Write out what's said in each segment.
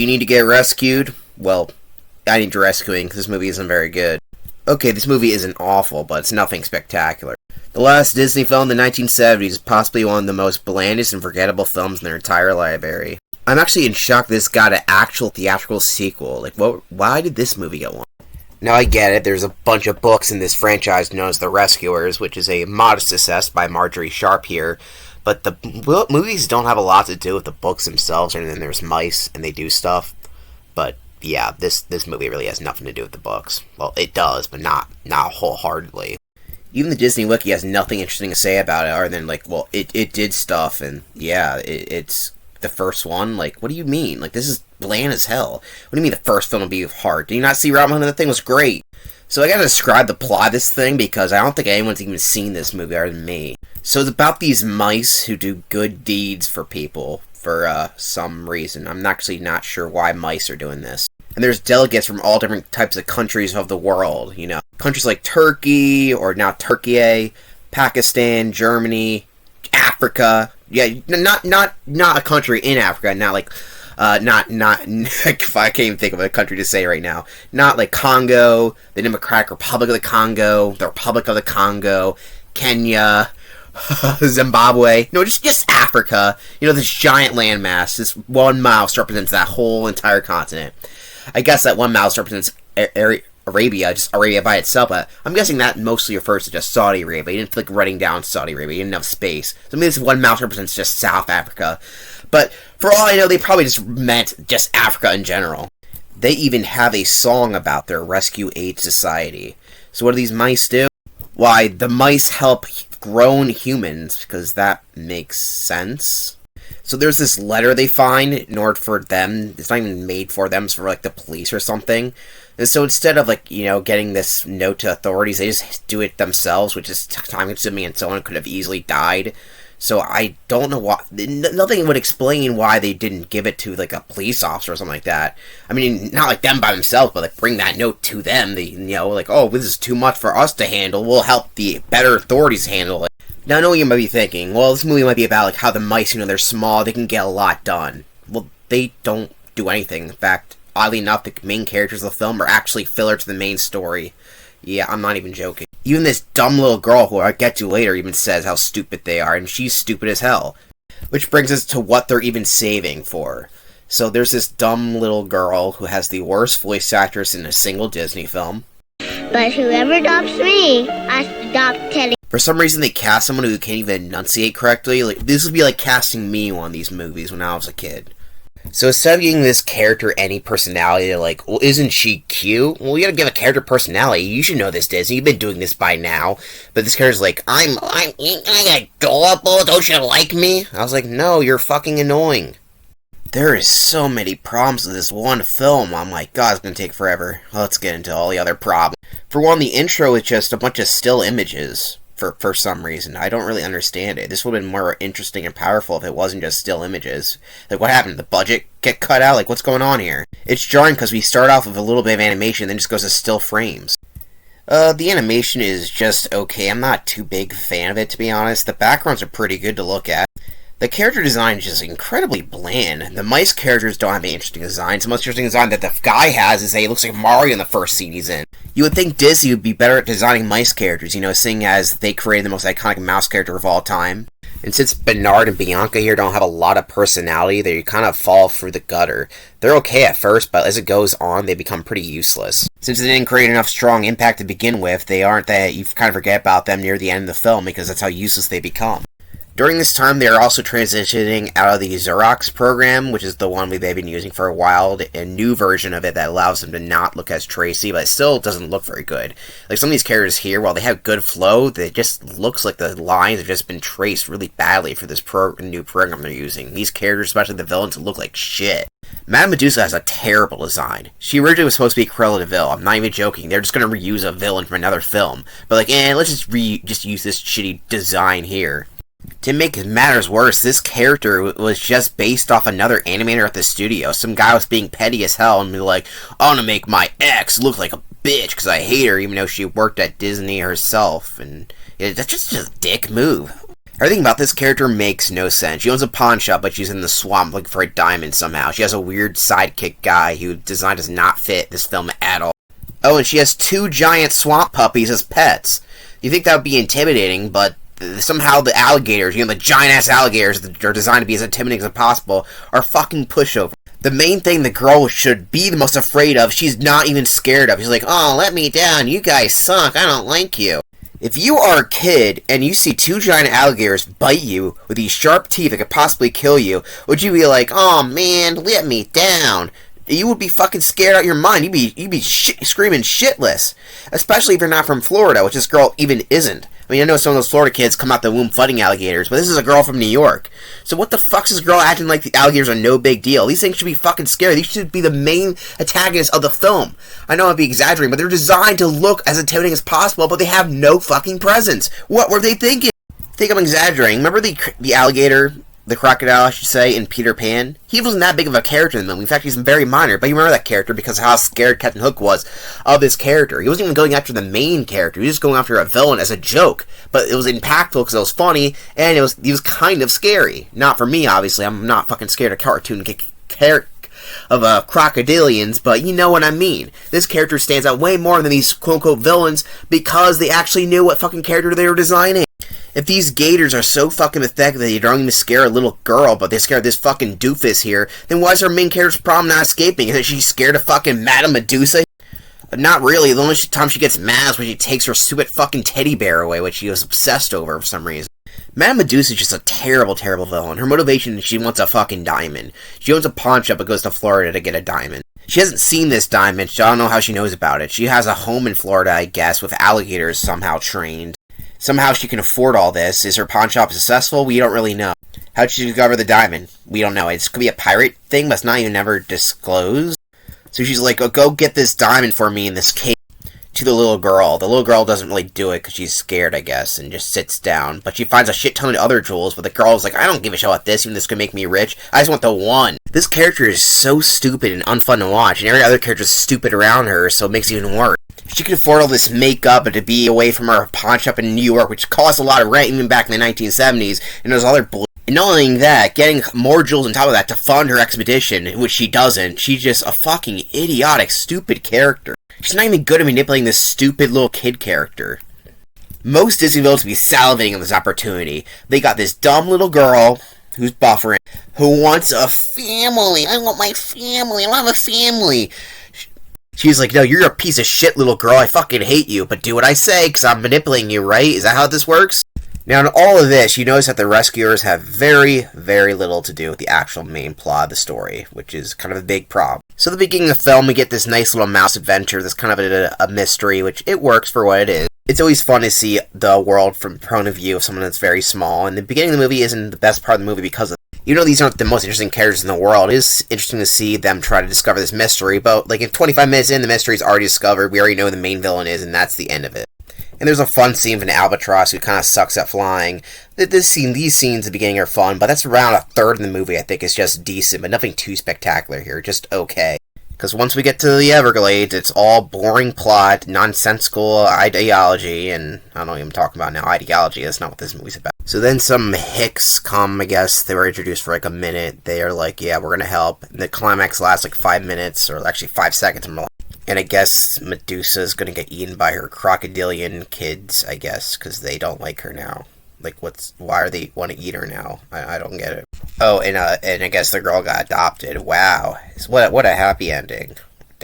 you need to get rescued? Well, I need your rescuing because this movie isn't very good. Okay, this movie isn't awful, but it's nothing spectacular. The last Disney film in the 1970s is possibly one of the most blandest and forgettable films in their entire library. I'm actually in shock this got an actual theatrical sequel. Why did this movie get one? Now I get it, there's a bunch of books in this franchise known as The Rescuers, which is a modest success by Marjorie Sharp here, but the movies don't have a lot to do with the books themselves, and then there's mice, and they do stuff, but yeah, this movie really has nothing to do with the books. Well, it does, but not wholeheartedly. Even the Disney Wiki has nothing interesting to say about it, other than, it did stuff, and yeah, it's the first one. What do you mean? This is bland as hell. What do you mean the first film will be hard? Did you not see Robin Hood? The thing was great. So I gotta describe the plot of this thing, because I don't think anyone's even seen this movie other than me. So it's about these mice who do good deeds for people, for some reason. I'm actually not sure why mice are doing this. And there's delegates from all different types of countries of the world, Countries like Turkey, or now Turkey, Pakistan, Germany, Africa. Yeah, not a country in Africa, not if I can't even think of a country to say right now. Not like Congo, the Democratic Republic of the Congo, the Republic of the Congo, Kenya, Zimbabwe. No, just Africa. This giant landmass. This one mouse represents that whole entire continent. I guess that one mouse represents Arabia, just Arabia by itself, but I'm guessing that mostly refers to just Saudi Arabia. You didn't feel like writing down Saudi Arabia, you didn't have space. So maybe this one mouse represents just South Africa. But for all I know, they probably just meant just Africa in general. They even have a song about their Rescue Aid Society. So what do these mice do? Why, the mice help grown humans, because that makes sense. So there's this letter they find in order for them. It's not even made for them. It's for the police or something. And so instead of getting this note to authorities, they just do it themselves, which is time consuming, and someone could have easily died. So I don't know why. Nothing would explain why they didn't give it to a police officer or something like that. I mean, not them by themselves, but bring that note to them. Oh, this is too much for us to handle. We'll help the better authorities handle it. Now, I know what you might be thinking, well, this movie might be about, how the mice, they're small, they can get a lot done. Well, they don't do anything. In fact, oddly enough, the main characters of the film are actually filler to the main story. Yeah, I'm not even joking. Even this dumb little girl, who I'll get to later, even says how stupid they are, and she's stupid as hell. Which brings us to what they're even saving for. So there's this dumb little girl who has the worst voice actress in a single Disney film. But whoever adopts me, I adopt Teddy. For some reason, they cast someone who can't even enunciate correctly. This would be like casting me in one of these movies when I was a kid. So instead of giving this character any personality, they're like, well, isn't she cute? Well, you gotta give a character personality. You should know this, Disney. You've been doing this by now. But this character's like, I'm adorable. Don't you like me? I was like, no, you're fucking annoying. There is so many problems with this one film. I'm like, God, it's gonna take forever. Let's get into all the other problems. For one, the intro is just a bunch of still images. For some reason. I don't really understand it. This would have been more interesting and powerful if it wasn't just still images. What happened? The budget get cut out? What's going on here? It's jarring because we start off with a little bit of animation, then just goes to still frames. The animation is just okay. I'm not too big a fan of it, to be honest. The backgrounds are pretty good to look at. The character design is just incredibly bland. The mice characters don't have any interesting designs. The most interesting design that the guy has is that he looks like Mario in the first scene he's in. You would think Disney would be better at designing mice characters, seeing as they created the most iconic mouse character of all time. And since Bernard and Bianca here don't have a lot of personality, they kind of fall through the gutter. They're okay at first, but as it goes on, they become pretty useless. Since they didn't create enough strong impact to begin with, they aren't that you kind of forget about them near the end of the film because that's how useless they become. During this time, they are also transitioning out of the Xerox program, which is the one they've been using for a while, a new version of it that allows them to not look as Tracy, but it still doesn't look very good. Some of these characters here, while they have good flow, it just looks like the lines have just been traced really badly for this new program they're using. These characters, especially the villains, look like shit. Madame Medusa has a terrible design. She originally was supposed to be Cruella de Vil. I'm not even joking. They're just going to reuse a villain from another film. But let's just use this shitty design here. To make matters worse, this character was just based off another animator at the studio. Some guy was being petty as hell and be like, I want to make my ex look like a bitch because I hate her, even though she worked at Disney herself. And that's just a dick move. Everything about this character makes no sense. She owns a pawn shop, but she's in the swamp looking for a diamond somehow. She has a weird sidekick guy whose design does not fit this film at all. Oh, and she has 2 giant swamp puppies as pets. You think that would be intimidating, but somehow the alligators, the giant-ass alligators that are designed to be as intimidating as possible, are fucking pushover. The main thing the girl should be the most afraid of, she's not even scared of. She's like, oh, let me down, you guys suck, I don't like you. If you are a kid and you see 2 giant alligators bite you with these sharp teeth that could possibly kill you, would you be like, oh man, let me down? You would be fucking scared out of your mind. You'd be screaming shitless. Especially if you're not from Florida, which this girl even isn't. I mean, I know some of those Florida kids come out the womb fighting alligators, but this is a girl from New York. So what the fuck's this girl acting like the alligators are no big deal? These things should be fucking scary. These should be the main antagonists of the film. I know I'd be exaggerating, but they're designed to look as intimidating as possible, but they have no fucking presence. What were they thinking? I think I'm exaggerating. Remember the alligator, the crocodile, I should say, in Peter Pan? He wasn't that big of a character in the movie. In fact, he's very minor, but you remember that character because of how scared Captain Hook was of his character. He wasn't even going after the main character. He was just going after a villain as a joke. But it was impactful because it was funny, and he was kind of scary. Not for me, obviously. I'm not fucking scared of cartoon of crocodilians, but you know what I mean. This character stands out way more than these quote-unquote villains because they actually knew what fucking character they were designing. If these gators are so fucking pathetic that they don't even scare a little girl, but they scare this fucking doofus here, then why is our main character's problem not escaping? Is it she's scared of fucking Madame Medusa? Not really. The only time she gets mad is when she takes her stupid fucking teddy bear away, which she was obsessed over for some reason. Madame Medusa is just a terrible, terrible villain. Her motivation is she wants a fucking diamond. She owns a pawn shop but goes to Florida to get a diamond. She hasn't seen this diamond, so I don't know how she knows about it. She has a home in Florida, I guess, with alligators somehow trained. Somehow she can afford all this. Is her pawn shop successful? We don't really know. How'd she discover the diamond? We don't know. It could be a pirate thing, but it's not even ever disclosed. So she's like, oh, go get this diamond for me in this cave to the little girl. The little girl doesn't really do it because she's scared, I guess, and just sits down. But she finds a shit ton of other jewels, but the girl's like, I don't give a shit about this, even this could make me rich. I just want the one. This character is so stupid and unfun to watch, and every other character is stupid around her, so it makes it even worse. She could afford all this makeup and to be away from her pawn shop in New York, which cost a lot of rent even back in the 1970s, and there's other bullshit. And not only that, getting more jewels on top of that to fund her expedition, which she doesn't. She's just a fucking idiotic, stupid character. She's not even good at manipulating this stupid little kid character. Most Disney villains would be salivating on this opportunity. They got this dumb little girl who's buffering, who wants a family. I want my family. I want a family. She's like, no, you're a piece of shit, little girl. I fucking hate you, but do what I say, because I'm manipulating you, right? Is that how this works? Now, in all of this, you notice that the rescuers have very, very little to do with the actual main plot of the story, which is kind of a big problem. So at the beginning of the film, we get this nice little mouse adventure that's kind of a mystery, which it works for what it is. It's always fun to see the world from the point of view of someone that's very small, and the beginning of the movie isn't the best part of the movie because of even though these aren't the most interesting characters in the world, it is interesting to see them try to discover this mystery, but like in 25 minutes in, the mystery is already discovered, we already know who the main villain is, and that's the end of it. And there's a fun scene of an albatross who kind of sucks at flying. These scenes at the beginning are fun, but that's around a third of the movie I think is just decent, but nothing too spectacular here, just okay. Because once we get to the Everglades, it's all boring plot, nonsensical ideology, and I don't know what I'm talking about now, ideology, that's not what this movie's about. So then some hicks come, I guess, they were introduced for like a minute, they are like, yeah, we're gonna help, and the climax lasts like 5 minutes, or actually 5 seconds, and I guess Medusa's gonna get eaten by her crocodilian kids, I guess, because they don't like her now. Like, why are they want to eat her now? I don't get it. Oh, and I guess the girl got adopted. Wow. What a happy ending.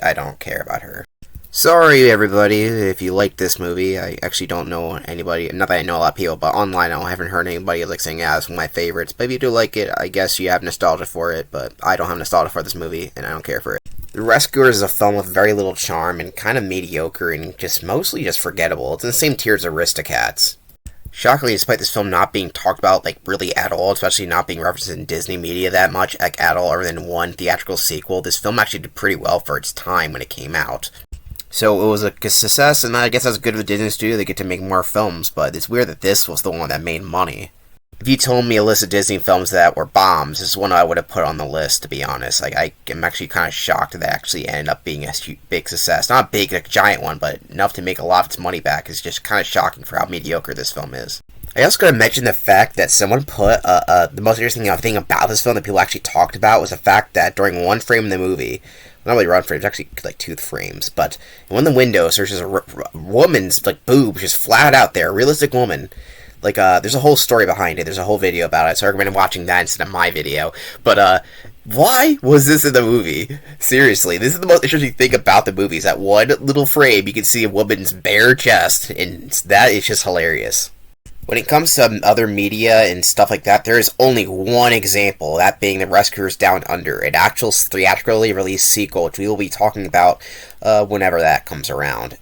I don't care about her. Sorry, everybody, if you like this movie. I actually don't know anybody, not that I know a lot of people, but online I haven't heard anybody like saying, yeah, it's one of my favorites. But if you do like it, I guess you have nostalgia for it, but I don't have nostalgia for this movie, and I don't care for it. The Rescuers is a film with very little charm and kind of mediocre and just mostly just forgettable. It's in the same tier as Aristocats. Shockingly, despite this film not being talked about, like, really at all, especially not being referenced in Disney media that much, like, at all, other than one theatrical sequel, this film actually did pretty well for its time when it came out. So it was a success, and I guess that's good of the Disney studio, they get to make more films, but it's weird that this was the one that made money. If you told me a list of Disney films that were bombs, this is one I would have put on the list, to be honest. Like, I'm actually kind of shocked that it actually ended up being a big success. Not a big, like, giant one, but enough to make a lot of its money back. It's just kind of shocking for how mediocre this film is. I also gotta mention the fact that someone put the most interesting thing about this film that people actually talked about was the fact that during one frame in the movie, not really one frame, it's actually like 2 frames, but in one of the windows, there's just a woman's like boob just flat out there, a realistic woman. Like, there's a whole story behind it. There's a whole video about it, so I recommend watching that instead of my video. But, why was this in the movie? Seriously, this is the most interesting thing about the movie, is that one little frame, you can see a woman's bare chest, and that is just hilarious. When it comes to other media and stuff like that, there is only one example, that being The Rescuers Down Under, an actual theatrically released sequel, which we will be talking about whenever that comes around.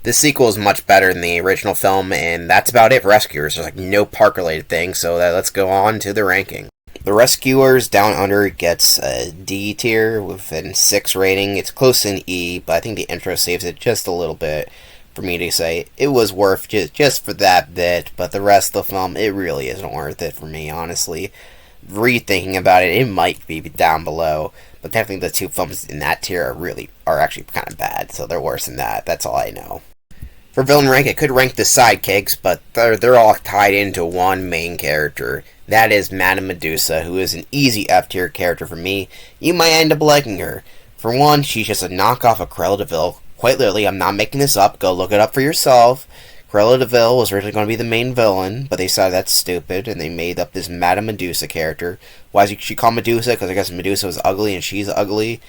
This sequel is much better than the original film, and that's about it for Rescuers. There's like no park-related thing, so let's go on to the ranking. The Rescuers Down Under gets a D tier with an 6 rating. It's close to an E, but I think the intro saves it just a little bit for me to say it was worth just for that bit, but the rest of the film, it really isn't worth it for me, honestly. Rethinking about it, it might be down below, but definitely the 2 films in that tier are actually kind of bad, so they're worse than that. That's all I know. For villain rank, I could rank the sidekicks, but they're all tied into one main character. That is Madame Medusa, who is an easy F-tier character for me. You might end up liking her. For one, she's just a knockoff of Cruella de Vil. Quite literally, I'm not making this up. Go look it up for yourself. Cruella de Vil was originally going to be the main villain, but they decided that's stupid, and they made up this Madame Medusa character. Why is she called Medusa? Because I guess Medusa was ugly, and she's ugly.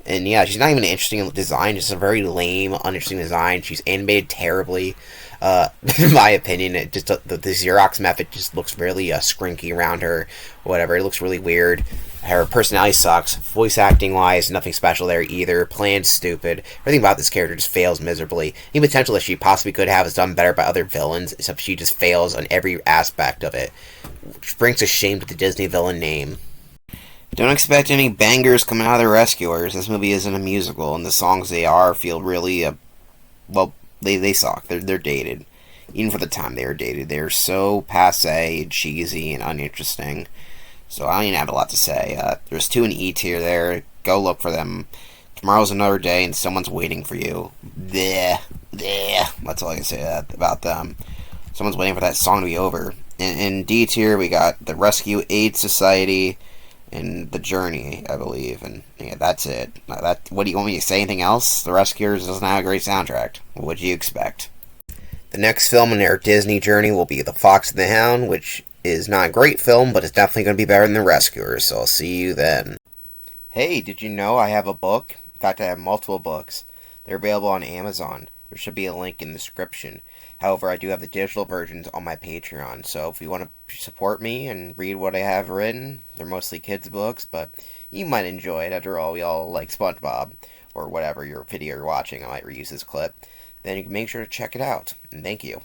And yeah, she's not even an interesting design, just a very lame, uninteresting design. She's animated terribly. In my opinion, it just the Xerox method just looks really skrinky around her, whatever. It looks really weird. Her personality sucks. Voice acting wise, nothing special there either. Planned stupid. Everything about this character just fails miserably. Any potential that she possibly could have is done better by other villains, except she just fails on every aspect of it, which brings a shame to the Disney villain name. Don't expect any bangers coming out of The Rescuers. This movie isn't a musical, and the songs they are feel really, they suck. They're dated. Even for the time they were dated. They're so passé, cheesy, and uninteresting. So I don't even have a lot to say. There's 2 in E tier there. Go look for them. Tomorrow's another day, and someone's waiting for you. Bleh. That's all I can say about them. Someone's waiting for that song to be over. In D tier, we got the Rescue Aid Society and The Journey, I believe, and yeah, that's it. What do you want me to say? Anything else? The Rescuers doesn't have a great soundtrack. What do you expect? The next film in our Disney journey will be The Fox and the Hound, which is not a great film, but it's definitely going to be better than The Rescuers, so I'll see you then. Hey, did you know I have a book? In fact, I have multiple books. They're available on Amazon. There should be a link in the description. However, I do have the digital versions on my Patreon, so if you want to support me and read what I have written, they're mostly kids' books, but you might enjoy it. After all, we all like SpongeBob, or whatever your video you're watching. I might reuse this clip. Then you can make sure to check it out. And thank you.